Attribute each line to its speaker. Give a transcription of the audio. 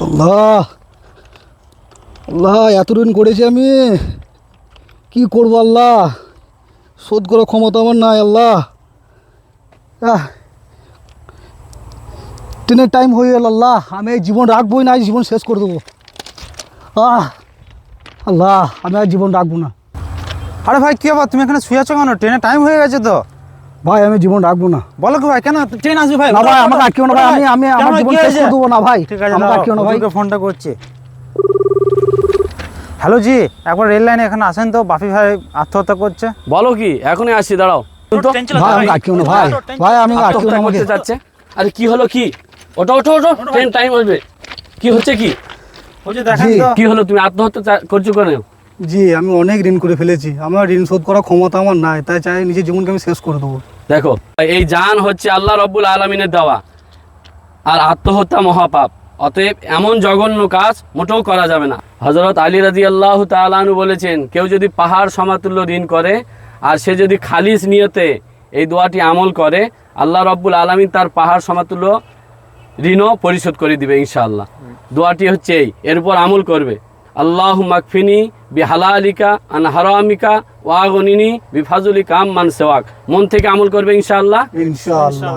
Speaker 1: আল্লাহ আল্লাহ, এত ঋণ করেছি আমি, কি করব আল্লাহ, শোধ করার ক্ষমতা আমার নাই আল্লাহ। ট্রেনের টাইম হয়ে গেল আল্লাহ, আমি এই জীবন রাখবোই না, জীবন শেষ করে দেবো। আল্লাহ, আমি আর জীবন রাখবো না।
Speaker 2: আরে ভাই কি ব্যাপার, তুমি এখানে শুয়ে আছো কেন? ট্রেনের টাইম হয়ে গেছে তো।
Speaker 1: ভাই আমি জীবন রাখবো না।
Speaker 2: বলো কি ভাই, কেন ট্রেন আসবে ভাই?
Speaker 1: না ভাই, আমাকে আটকিও না ভাই, আমি আমার জীবন শেষ করে দেবো না ভাই।
Speaker 2: ঠিক আছে,
Speaker 1: আমাকে আটকিও না ভাই।
Speaker 2: ফোনটা করছি। হ্যালো জি, একবার রেল লাইনে এখানে আসেন তো, বাপি ভাই আত্মহত্যা করছে।
Speaker 3: বলো কি, এখনই আসছি, দাঁড়াও।
Speaker 1: ভাই আমাকে আটকিও না ভাই, ভাই আমি আটকিও না আমাকে।
Speaker 3: করতে যাচ্ছে। আরে কি হলো, কি? ওঠো ওঠো ওঠো, ট্রেন টাইম আসবে। কি হচ্ছে, কি
Speaker 2: দেখেন তো।
Speaker 3: কি হলো? তুমি আত্মহত্যা করছো কেন?
Speaker 1: জি, আমি অনেক ঋণ করে ফেলেছি, আমার ঋণ শোধ করার ক্ষমতা আমার নাই, তাই চাই নিজের জীবনকে আমি শেষ করে দেবো।
Speaker 3: দেখো, এই জান হচ্ছে আল্লাহ রব্বুল আলমিনের দেওয়া, আর আত্মহত্যা মহাপাপ। অতএব এমন জঘন্য কাজ মোটেও করা যাবে না। হযরত আলী রাদিয়াল্লাহু তাআলা আনহু বলেছেন, কেউ যদি পাহাড় সমাতুল্য ঋণ করে আর সে যদি খালিস নিয়তে এই দোয়াটি আমল করে, আল্লাহ রব্বুল আলামিন তার পাহাড় সমাতুল্য ঋণও পরিশোধ করে দিবে ইনশাআল্লাহ। দোয়াটি হচ্ছে এর উপর আমল করবে। আল্লাহুম্মা কফিনি বিহালালিকা আন হারামিকা ওয়া আগনিনি বিফাজলিকা আম্মান সিওয়াক। মন থেকে আমল করবে ইনশাআল্লাহ।
Speaker 1: ইনশাআল্লাহ।